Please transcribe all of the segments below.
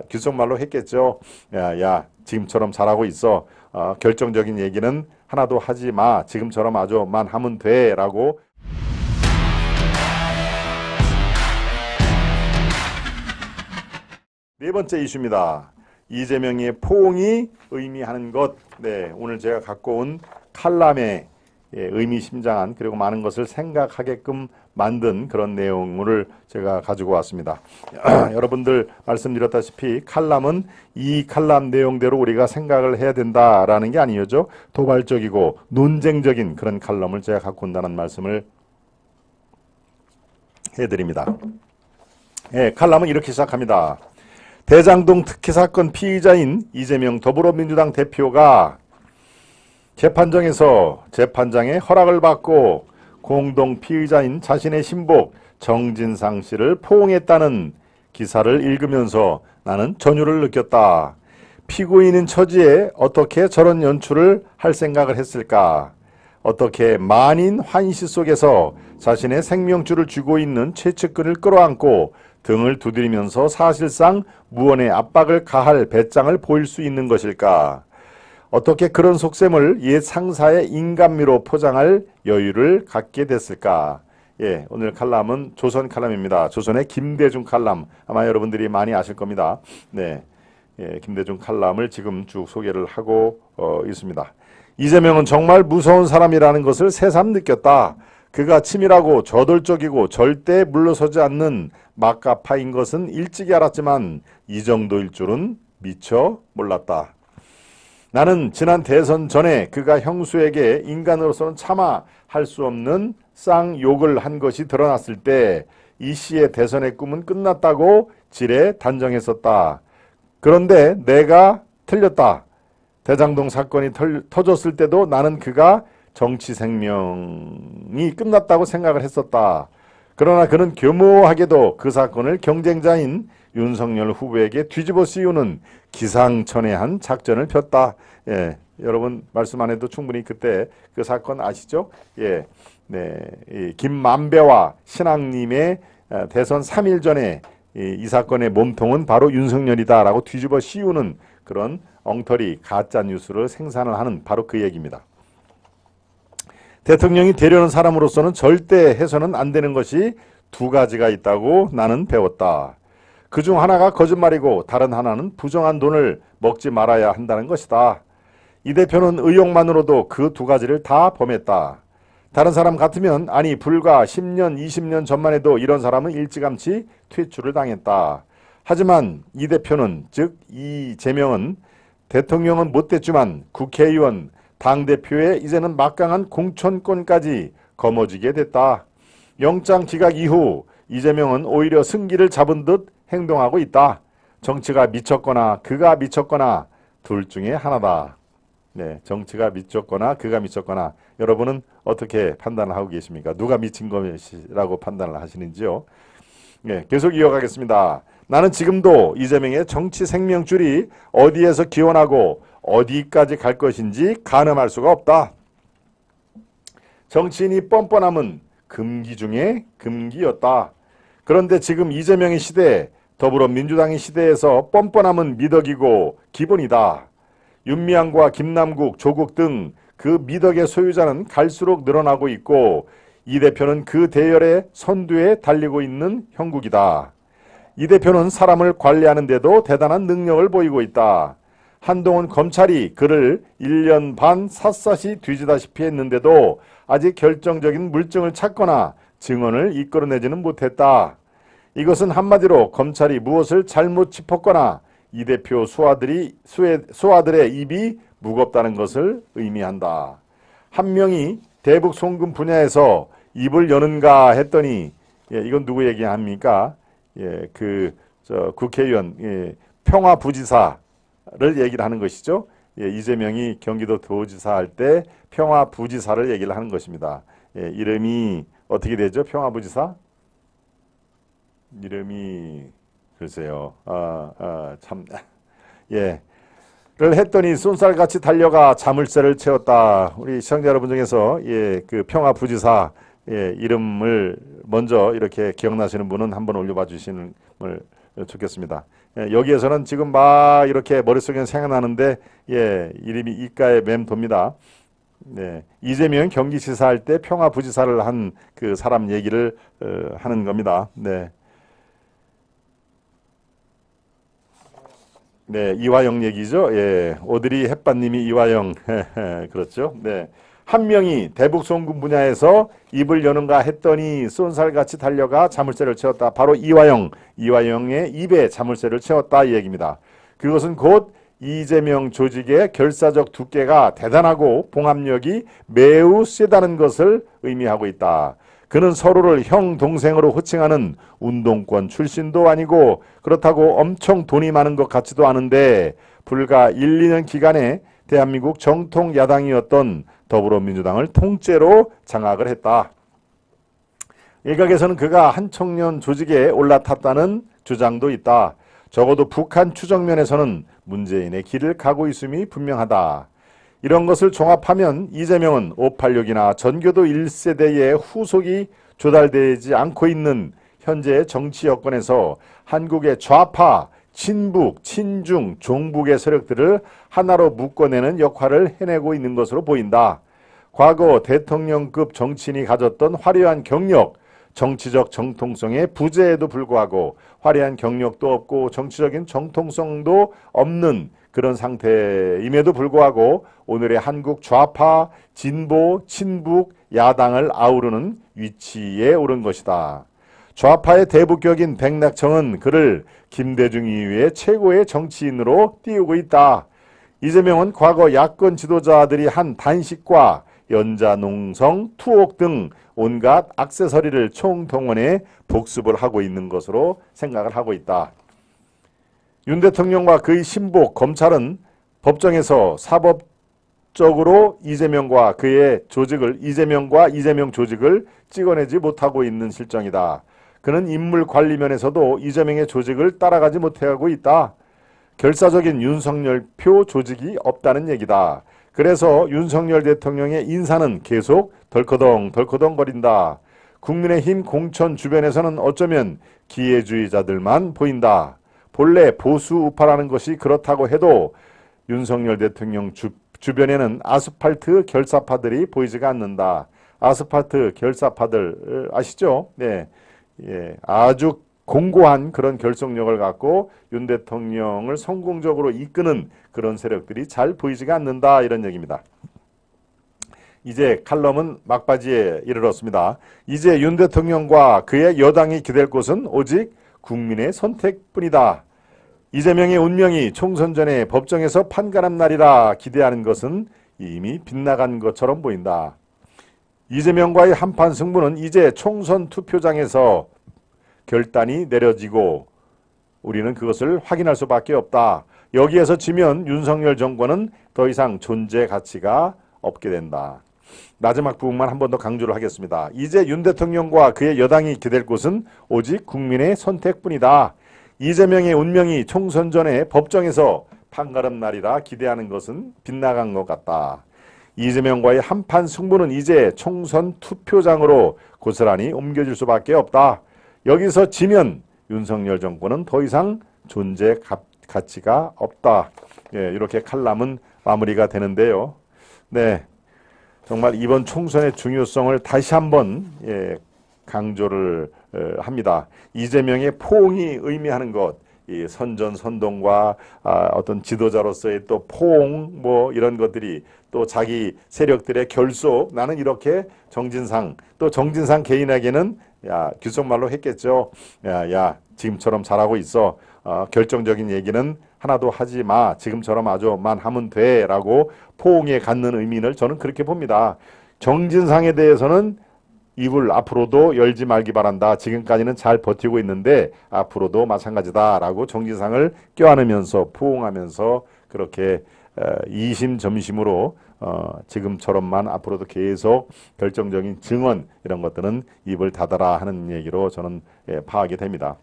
귓속말로 했겠죠. 야, 지금처럼 잘하고 있어. 결정적인 얘기는 하나도 하지 마. 지금처럼 아주만 하면 돼. 라고. 네 번째 이슈입니다. 이재명의 포옹이 의미하는 것. 네, 오늘 제가 갖고 온 칼럼의 의미심장한 그리고 많은 것을 생각하게끔 만든 그런 내용을 제가 가지고 왔습니다. 여러분들 말씀드렸다시피 칼럼은 이 칼럼 내용대로 우리가 생각을 해야 된다라는 게 아니죠. 도발적이고 논쟁적인 그런 칼럼을 제가 갖고 온다는 말씀을 해드립니다. 칼럼은 이렇게 시작합니다. 대장동 특혜 사건 피의자인 이재명 더불어민주당 대표가 재판정에서 재판장의 허락을 받고 공동 피의자인 자신의 신복 정진상 씨를 포옹했다는 기사를 읽으면서 나는 전율을 느꼈다. 피고인인 처지에 어떻게 저런 연출을 할 생각을 했을까? 어떻게 만인 환시 속에서 자신의 생명줄을 쥐고 있는 최측근을 끌어안고 등을 두드리면서 사실상 무언의 압박을 가할 배짱을 보일 수 있는 것일까? 어떻게 그런 속셈을 옛 상사의 인간미로 포장할 여유를 갖게 됐을까? 오늘 칼럼은 조선 칼럼입니다. 조선의 김대중 칼럼. 아마 여러분들이 많이 아실 겁니다. 김대중 칼럼을 지금 쭉 소개를 하고 있습니다. 이재명은 정말 무서운 사람이라는 것을 새삼 느꼈다. 그가 치밀하고 저돌적이고 절대 물러서지 않는 막가파인 것은 일찍이 알았지만 이 정도일 줄은 미처 몰랐다. 나는 지난 대선 전에 그가 형수에게 인간으로서는 차마 할 수 없는 쌍욕을 한 것이 드러났을 때 이 씨의 대선의 꿈은 끝났다고 지레 단정했었다. 그런데 내가 틀렸다. 대장동 사건이 터졌을 때도 나는 그가 정치 생명이 끝났다고 생각을 했었다. 그러나 그는 교묘하게도 그 사건을 경쟁자인 윤석열 후보에게 뒤집어 씌우는 기상천외한 작전을 폈다. 여러분 말씀 안 해도 충분히 그때 그 사건 아시죠? 이 김만배와 신앙님의 대선 3일 전에 이 사건의 몸통은 바로 윤석열이다라고 뒤집어 씌우는 그런 엉터리 가짜 뉴스를 생산을 하는 바로 그 얘기입니다. 대통령이 되려는 사람으로서는 절대 해서는 안 되는 것이 두 가지가 있다고 나는 배웠다. 그중 하나가 거짓말이고 다른 하나는 부정한 돈을 먹지 말아야 한다는 것이다. 이 대표는 의욕만으로도 그 두 가지를 다 범했다. 다른 사람 같으면 아니 불과 10년, 20년 전만 해도 이런 사람은 일찌감치 퇴출을 당했다. 하지만 이 대표는 즉 이재명은 대통령은 못됐지만 국회의원, 당대표의 이제는 막강한 공천권까지 거머쥐게 됐다. 영장 기각 이후 이재명은 오히려 승기를 잡은 듯 행동하고 있다. 정치가 미쳤거나 그가 미쳤거나 둘 중에 하나다. 정치가 미쳤거나 그가 미쳤거나 여러분은 어떻게 판단을 하고 계십니까? 누가 미친 것이라고 판단을 하시는지요? 계속 이어가겠습니다. 나는 지금도 이재명의 정치 생명줄이 어디에서 기원하고 어디까지 갈 것인지 가늠할 수가 없다. 정치인이 뻔뻔함은 금기 중에 금기였다. 그런데 지금 이재명의 시대, 더불어민주당의 시대에서 뻔뻔함은 미덕이고 기본이다. 윤미향과 김남국, 조국 등 그 미덕의 소유자는 갈수록 늘어나고 있고 이 대표는 그 대열의 선두에 달리고 있는 형국이다. 이 대표는 사람을 관리하는 데도 대단한 능력을 보이고 있다. 한동훈 검찰이 그를 1년 반 샅샅이 뒤지다시피 했는데도 아직 결정적인 물증을 찾거나 증언을 이끌어내지는 못했다. 이것은 한마디로 검찰이 무엇을 잘못 짚었거나 이 대표 수하들의 입이 무겁다는 것을 의미한다. 한 명이 대북 송금 분야에서 입을 여는가 했더니 이건 누구 얘기합니까? 국회의원 평화부지사를 얘기를 하는 것이죠. 이재명이 경기도 도지사 할 때 평화부지사를 얘기를 하는 것입니다. 이름이 어떻게 되죠? 평화부지사? 이름이 글쎄요. 를 했더니 쏜살같이 달려가 자물쇠를 채웠다. 우리 시청자 여러분 중에서 그 평화부지사 이름을 먼저 이렇게 기억나시는 분은 한번 올려봐 주시는 걸 좋겠습니다. 여기에서는 지금 막 이렇게 머릿속에 생각나는데 이름이 이가에 맴돕니다. 네, 이재명 경기지사 할 때 평화부지사를 한 그 사람 얘기를 하는 겁니다. 네. 네, 이화영 얘기죠. 예, 오드리 햇반님이 이화영 그렇죠. 네, 한 명이 대북송금 분야에서 입을 여는가 했더니 쏜살같이 달려가 자물쇠를 채웠다. 바로 이화영의 입에 자물쇠를 채웠다 이 얘기입니다. 그것은 곧 이재명 조직의 결사적 두께가 대단하고 봉합력이 매우 세다는 것을 의미하고 있다. 그는 서로를 형, 동생으로 호칭하는 운동권 출신도 아니고 그렇다고 엄청 돈이 많은 것 같지도 않은데 불과 1, 2년 기간에 대한민국 정통 야당이었던 더불어민주당을 통째로 장악을 했다. 일각에서는 그가 한 청년 조직에 올라탔다는 주장도 있다. 적어도 북한 추정면에서는 문재인의 길을 가고 있음이 분명하다. 이런 것을 종합하면 이재명은 586이나 전교도 1세대의 후속이 조달되지 않고 있는 현재 정치 여건에서 한국의 좌파, 친북, 친중, 종북의 세력들을 하나로 묶어내는 역할을 해내고 있는 것으로 보인다. 과거 대통령급 정치인이 가졌던 화려한 경력, 정치적 정통성의 부재에도 불구하고 화려한 경력도 없고 정치적인 정통성도 없는 그런 상태임에도 불구하고 오늘의 한국 좌파, 진보, 친북, 야당을 아우르는 위치에 오른 것이다. 좌파의 대북격인 백낙청은 그를 김대중 이후의 최고의 정치인으로 띄우고 있다. 이재명은 과거 야권 지도자들이 한 단식과 연자농성, 투옥 등 온갖 액세서리를 총동원해 복습을 하고 있는 것으로 생각을 하고 있다. 윤 대통령과 그의 신복 검찰은 법정에서 사법적으로 이재명과 이재명 조직을 찍어내지 못하고 있는 실정이다. 그는 인물 관리 면에서도 이재명의 조직을 따라가지 못하고 있다. 결사적인 윤석열표 조직이 없다는 얘기다. 그래서 윤석열 대통령의 인사는 계속 덜커덩 거린다. 국민의힘 공천 주변에서는 어쩌면 기회주의자들만 보인다. 본래 보수 우파라는 것이 그렇다고 해도 윤석열 대통령 주변에는 아스팔트 결사파들이 보이지가 않는다. 아스팔트 결사파들 아시죠? 네, 아주 공고한 그런 결속력을 갖고 윤 대통령을 성공적으로 이끄는 그런 세력들이 잘 보이지가 않는다 이런 얘기입니다. 이제 칼럼은 막바지에 이르렀습니다. 이제 윤 대통령과 그의 여당이 기댈 곳은 오직 국민의 선택뿐이다. 이재명의 운명이 총선 전에 법정에서 판가름 날이라 기대하는 것은 이미 빗나간 것처럼 보인다. 이재명과의 한판 승부는 이제 총선 투표장에서 결단이 내려지고 우리는 그것을 확인할 수밖에 없다. 여기에서 지면 윤석열 정권은 더 이상 존재 가치가 없게 된다. 마지막 부분만 한 번 더 강조를 하겠습니다. 이제 윤 대통령과 그의 여당이 기댈 곳은 오직 국민의 선택뿐이다. 이재명의 운명이 총선 전에 법정에서 판가름 날이라 기대하는 것은 빗나간 것 같다. 이재명과의 한판 승부는 이제 총선 투표장으로 고스란히 옮겨질 수밖에 없다. 여기서 지면 윤석열 정권은 더 이상 존재 가치가 없다. 이렇게 칼럼은 마무리가 되는데요. 네, 정말 이번 총선의 중요성을 다시 한번 강조를 합니다. 이재명의 포옹이 의미하는 것, 이 선전선동과 어떤 지도자로서의 또 포옹 뭐 이런 것들이 또 자기 세력들의 결속, 나는 이렇게 정진상 개인에게는 귓속말로 했겠죠. 야 지금처럼 잘하고 있어. 결정적인 얘기는 하나도 하지 마. 지금처럼 아주만 하면 돼. 라고 포옹에 갖는 의미를 저는 그렇게 봅니다. 정진상에 대해서는 입을 앞으로도 열지 말기 바란다. 지금까지는 잘 버티고 있는데 앞으로도 마찬가지다. 라고 정진상을 껴안으면서 포옹하면서 그렇게 이심점심으로 지금처럼만 앞으로도 계속 결정적인 증언 이런 것들은 입을 닫아라 하는 얘기로 저는 파악이 됩니다.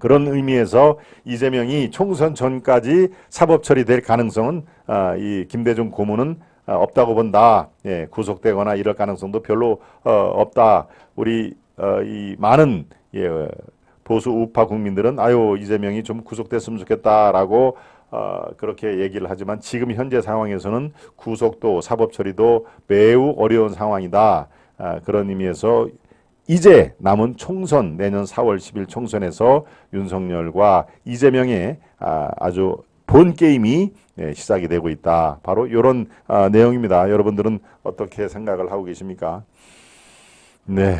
그런 의미에서 이재명이 총선 전까지 사법 처리될 가능성은 이 김대중 고문은 없다고 본다. 구속되거나 이럴 가능성도 별로 없다. 우리 이 많은 보수 우파 국민들은 아유 이재명이 좀 구속됐으면 좋겠다라고 그렇게 얘기를 하지만 지금 현재 상황에서는 구속도 사법 처리도 매우 어려운 상황이다. 그런 의미에서 이제 남은 총선 내년 4월 10일 총선에서 윤석열과 이재명의 아주 본 게임이 시작이 되고 있다. 바로 이런 내용입니다. 여러분들은 어떻게 생각을 하고 계십니까? 네.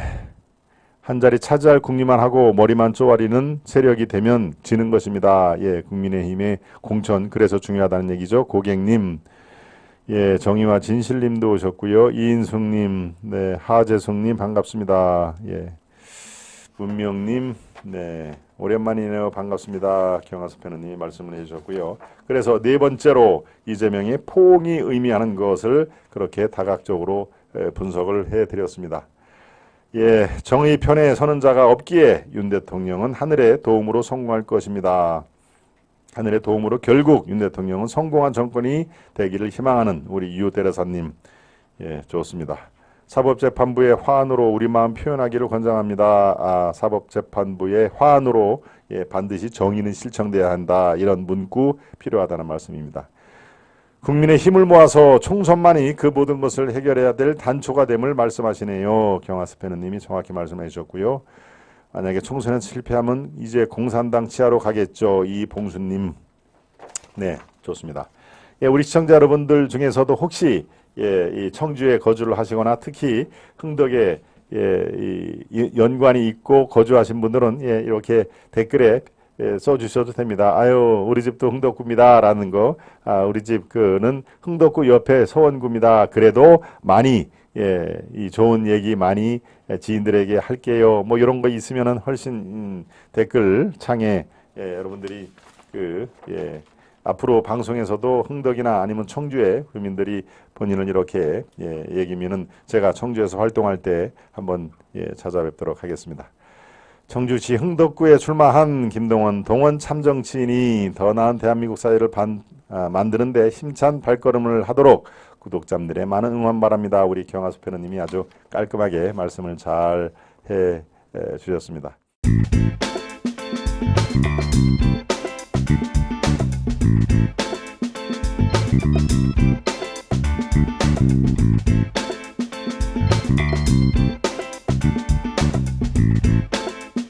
한 자리 차지할 국리만 하고 머리만 쪼아리는 세력이 되면 지는 것입니다. 예, 국민의힘의 공천 그래서 중요하다는 얘기죠. 고객님, 예, 정의와 진실님도 오셨고요. 이인숙님, 네, 하재숙님 반갑습니다. 예, 문명님, 네, 오랜만이네요. 반갑습니다. 경하섭 패너님 말씀을 해주셨고요. 그래서 네 번째로 이재명의 포옹이 의미하는 것을 그렇게 다각적으로 분석을 해드렸습니다. 예, 정의 편에 서는 자가 없기에 윤 대통령은 하늘의 도움으로 성공할 것입니다. 하늘의 도움으로 결국 윤 대통령은 성공한 정권이 되기를 희망하는 우리 유 대라사님, 예, 좋습니다. 사법재판부의 화환으로 우리 마음 표현하기를 권장합니다. 사법재판부의 화환으로 예, 반드시 정의는 실천돼야 한다. 이런 문구 필요하다는 말씀입니다. 국민의 힘을 모아서 총선만이 그 모든 것을 해결해야 될 단초가 됨을 말씀하시네요. 경하스 패너님이 정확히 말씀해 주셨고요. 만약에 총선에 실패하면 이제 공산당 치하로 가겠죠. 이봉수님. 네, 좋습니다. 예, 우리 시청자 여러분들 중에서도 혹시 예, 이 청주에 거주를 하시거나 특히 흥덕에 예, 이 연관이 있고 거주하신 분들은 예, 이렇게 댓글에 예, 써주셔도 됩니다. 아유, 우리 집도 흥덕구입니다. 라는 거. 우리 집 그는 흥덕구 옆에 서원구입니다. 그래도 많이, 예, 이 좋은 얘기 많이 지인들에게 할게요. 뭐 이런 거 있으면은 훨씬, 댓글 창에, 예, 여러분들이 예, 앞으로 방송에서도 흥덕이나 아니면 청주의 국민들이 본인을 이렇게, 예, 얘기면은 제가 청주에서 활동할 때 한번, 예, 찾아뵙도록 하겠습니다. 청주시 흥덕구에 출마한 김동원 동원 참정치인이 더 나은 대한민국 사회를 만드는 데 힘찬 발걸음을 하도록 구독자분들의 많은 응원 바랍니다. 우리 경하수 패너님이 아주 깔끔하게 말씀을 잘 해 주셨습니다.